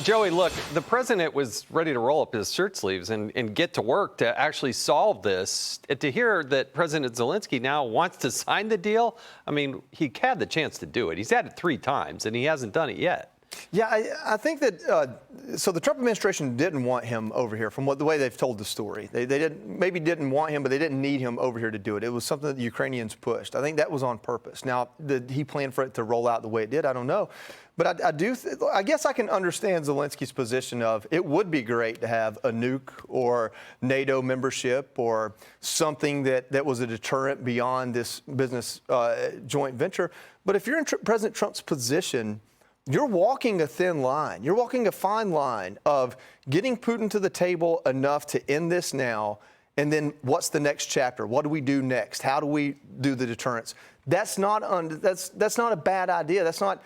Joey, look, the president was ready to roll up his shirt sleeves and get to work to actually solve this. To hear that President Zelenskyy now wants to sign the deal, I mean, he had the chance to do it. He's had it 3 times, and he hasn't done it yet. Yeah, I think that so the Trump administration didn't want him over here from the way they've told the story. They didn't want him, but they didn't need him over here to do it. It was something that the Ukrainians pushed. I think that was on purpose. Now, did he plan for it to roll out the way it did? I don't know. But I guess I can understand Zelensky's position of it would be great to have a nuke or NATO membership or something that was a deterrent beyond this business joint venture. But if you're in President Trump's position, you're walking a thin line. You're walking a fine line of getting Putin to the table enough to end this now, and then what's the next chapter? What do we do next? How do we do the deterrence? That's not a bad idea. That's not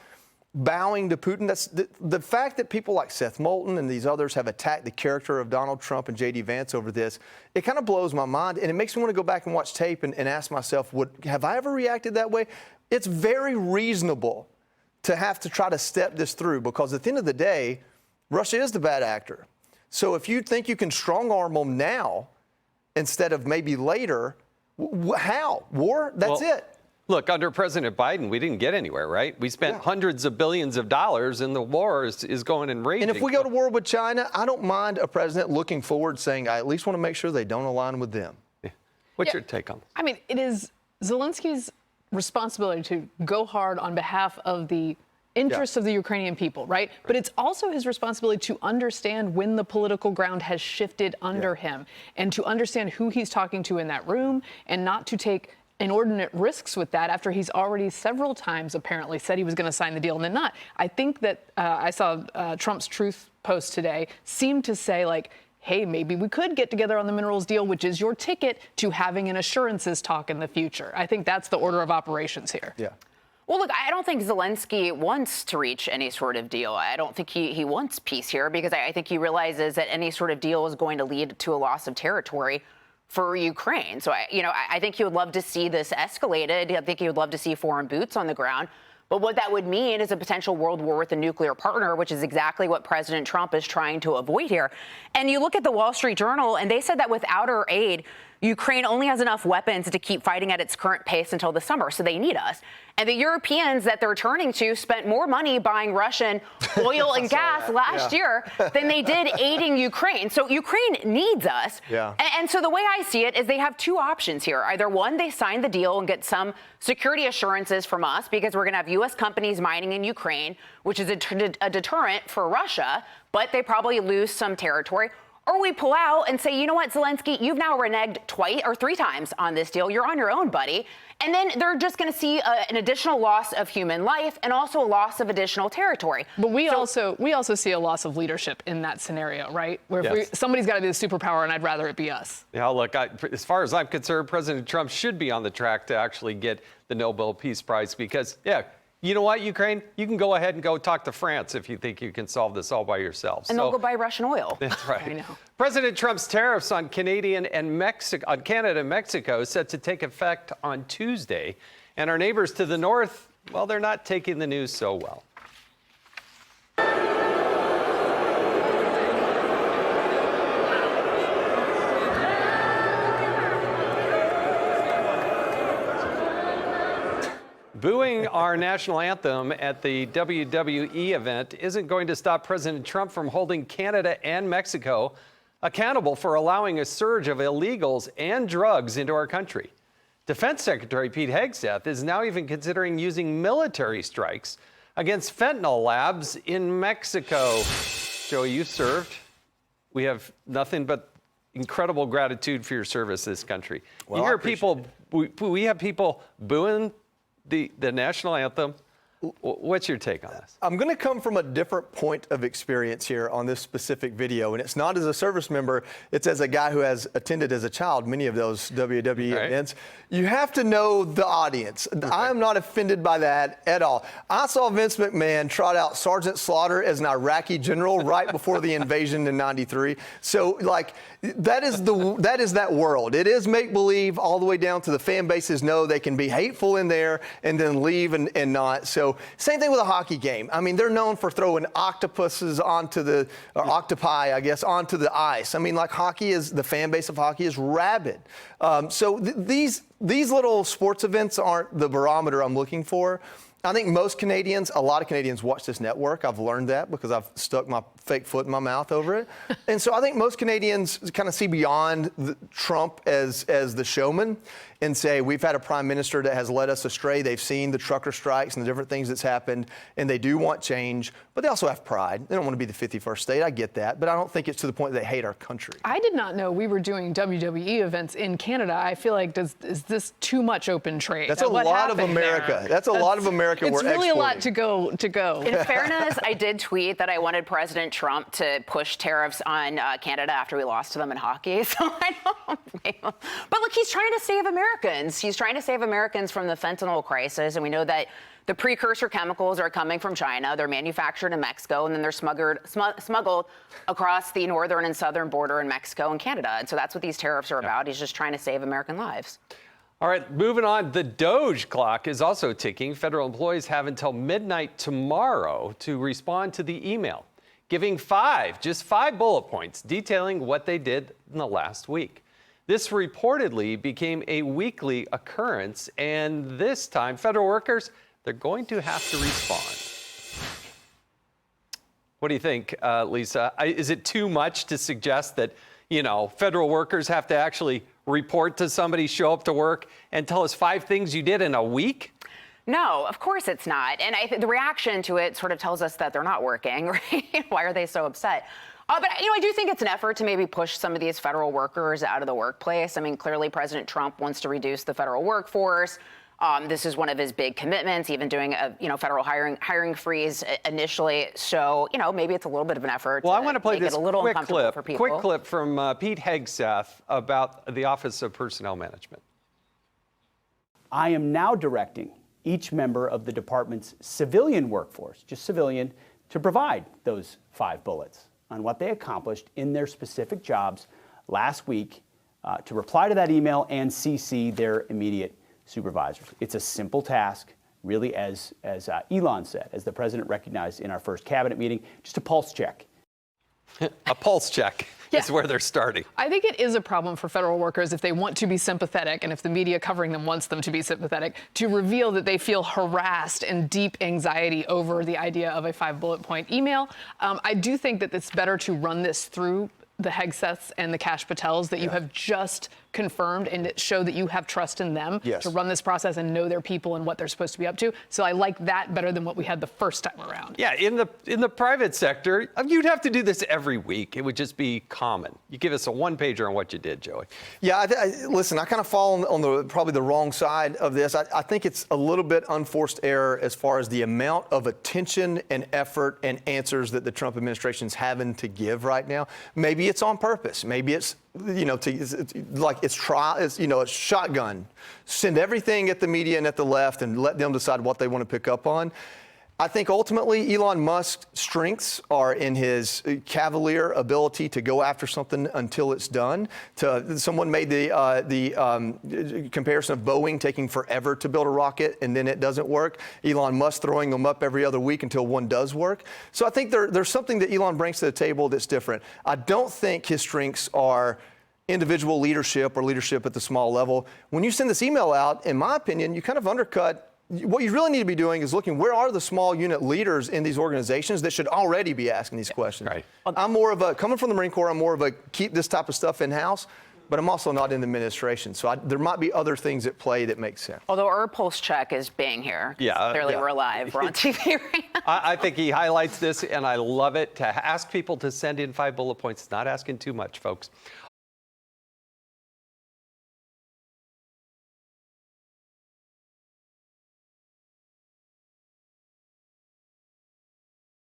bowing to Putin. That's the fact that people like Seth Moulton and these others have attacked the character of Donald Trump and J.D. Vance over this. It kind of blows my mind, and it makes me want to go back and watch tape and ask myself, have I ever reacted that way? It's very reasonable to have to try to step this through, because at the end of the day, Russia is the bad actor. So if you think you can strong-arm them now instead of maybe later, how? War? That's it. Look, under President Biden, we didn't get anywhere, right? We spent hundreds of billions of dollars, and the war is going and raging. And if we go to war with China, I don't mind a president looking forward saying, I at least want to make sure they don't align with them. Yeah. What's your take on this? I mean, it is Zelensky's responsibility to go hard on behalf of the interests of the Ukrainian people, right? But it's also his responsibility to understand when the political ground has shifted under him, and to understand who he's talking to in that room, and not to take inordinate risks with that after he's already several times apparently said he was going to sign the deal and then not. I think that I saw Trump's Truth post today seemed to say, like, hey, maybe we could get together on the minerals deal, which is your ticket to having an assurances talk in the future. I think that's the order of operations here. Yeah. Well, look, I don't think Zelenskyy wants to reach any sort of deal. I don't think he wants peace here, because I think he realizes that any sort of deal is going to lead to a loss of territory for Ukraine. So, I think he would love to see this escalated. I think he would love to see foreign boots on the ground. But what that would mean is a potential world war with a nuclear partner, which is exactly what President Trump is trying to avoid here. And you look at the Wall Street Journal, and they said that without our aid, Ukraine only has enough weapons to keep fighting at its current pace until the summer, so they need us. And the Europeans that they're turning to spent more money buying Russian oil and gas last year than they did aiding Ukraine. So Ukraine needs us. Yeah. And so the way I see it is they have 2 options here. Either one, they sign the deal and get some security assurances from us, because we're going to have U.S. companies mining in Ukraine, which is a deterrent for Russia, but they probably lose some territory. Or we pull out and say, you know what, Zelenskyy, you've now reneged 2 or 3 times on this deal. You're on your own, buddy. And then they're just going to see an additional loss of human life and also a loss of additional territory. But we also see a loss of leadership in that scenario, right? Where if somebody's got to be the superpower, and I'd rather it be us. Yeah, look, as far as I'm concerned, President Trump should be on the track to actually get the Nobel Peace Prize, because, you know what, Ukraine? You can go ahead and go talk to France if you think you can solve this all by yourselves. And they'll go buy Russian oil. That's right. I know. President Trump's tariffs on Canada and Mexico set to take effect on Tuesday. And our neighbors to the north, well, they're not taking the news so well. Booing our national anthem at the WWE event isn't going to stop President Trump from holding Canada and Mexico accountable for allowing a surge of illegals and drugs into our country. Defense Secretary Pete Hegseth is now even considering using military strikes against fentanyl labs in Mexico. Joey, you served. We have nothing but incredible gratitude for your service to this country. Well, you hear people, we have people booing the national anthem. What's your take on this? I'm going to come from a different point of experience here on this specific video, and it's not as a service member, it's as a guy who has attended as a child many of those WWE events. You have to know the audience. I'm not offended by that at all. I saw Vince McMahon trot out Sergeant Slaughter as an Iraqi general right before the invasion in '93. So, like, that is that world. It is make-believe all the way down to the fan bases know they can be hateful in there and then leave and not. So So same thing with a hockey game. I mean, they're known for throwing octopuses or octopi, I guess, onto the ice. I mean, like the fan base of hockey is rabid. So these little sports events aren't the barometer I'm looking for. I think a lot of Canadians watch this network. I've learned that because I've stuck my fake foot in my mouth over it. And so I think most Canadians kind of see beyond Trump as the showman and say, we've had a prime minister that has led us astray. They've seen the trucker strikes and the different things that's happened, and they do want change, but they also have pride. They don't want to be the 51st state. I get that, but I don't think it's to the point that they hate our country. I did not know we were doing WWE events in Canada. I feel like, is this too much open trade? That's a lot of America. There? That's a lot of America we're exporting. It's really a lot to go. In fairness, I did tweet that I wanted President Trump to push tariffs on Canada after we lost to them in hockey. So I don't blame him. But look, he's trying to save Americans. He's trying to save Americans from the fentanyl crisis. And we know that the precursor chemicals are coming from China. They're manufactured in Mexico, and then they're smuggled across the northern and southern border in Mexico and Canada. And so that's what these tariffs are about. He's just trying to save American lives. All right, moving on. The Doge clock is also ticking. Federal employees have until midnight tomorrow to respond to the email, giving just five bullet points detailing what they did in the last week. This reportedly became a weekly occurrence, and this time, federal workers, they're going to have to respond. What do you think, Lisa? Is it too much to suggest that, federal workers have to actually report to somebody, show up to work, and tell us 5 things you did in a week? No, of course it's not. And I think the reaction to it sort of tells us that they're not working, right? Why are they so upset? But, I do think it's an effort to maybe push some of these federal workers out of the workplace. I mean, clearly President Trump wants to reduce the federal workforce. This is one of his big commitments, even doing a federal hiring freeze initially. So, maybe it's a little bit of an effort. Well, I want to play this a little quick uncomfortable for people. Quick clip from Pete Hegseth about the Office of Personnel Management. I am now directing each member of the department's civilian workforce, just civilian, to provide those 5 bullets on what they accomplished in their specific jobs last week, to reply to that email and CC their immediate supervisors. It's a simple task, really, as Elon said, as the president recognized in our first cabinet meeting, just a pulse check. A pulse check is where they're starting. I think it is a problem for federal workers if they want to be sympathetic, and if the media covering them wants them to be sympathetic, to reveal that they feel harassed and deep anxiety over the idea of a 5 bullet point email. I do think that it's better to run this through the Hegseths and the Kash Patels that you have just confirmed, and show that you have trust in them to run this process and know their people and what they're supposed to be up to. So I like that better than what we had the first time around. Yeah, in the private sector, you'd have to do this every week. It would just be common. You give us a 1-pager on what you did, Joey. Yeah, listen, I kind of fall on probably the wrong side of this. I think it's a little bit unforced error as far as the amount of attention and effort and answers that the Trump administration is having to give right now. Maybe it's on purpose. Maybe it's it's shotgun. Send everything at the media and at the left and let them decide what they want to pick up on. I think ultimately Elon Musk's strengths are in his cavalier ability to go after something until it's done. Someone made the comparison of Boeing taking forever to build a rocket and then it doesn't work. Elon Musk throwing them up every other week until one does work. So I think there's something that Elon brings to the table that's different. I don't think his strengths are individual leadership or leadership at the small level. When you send this email out, in my opinion, you kind of undercut. What you really need to be doing is looking, where are the small unit leaders in these organizations that should already be asking these questions? Right. I'm more of coming from the Marine Corps, I'm more of a keep this type of stuff in-house, but I'm also not in the administration. So there might be other things at play that make sense. Although our pulse check is being here. Yeah. Clearly we're live. We're on TV right now. I think he highlights this, and I love it. To ask people to send in 5 bullet points, not asking too much, folks.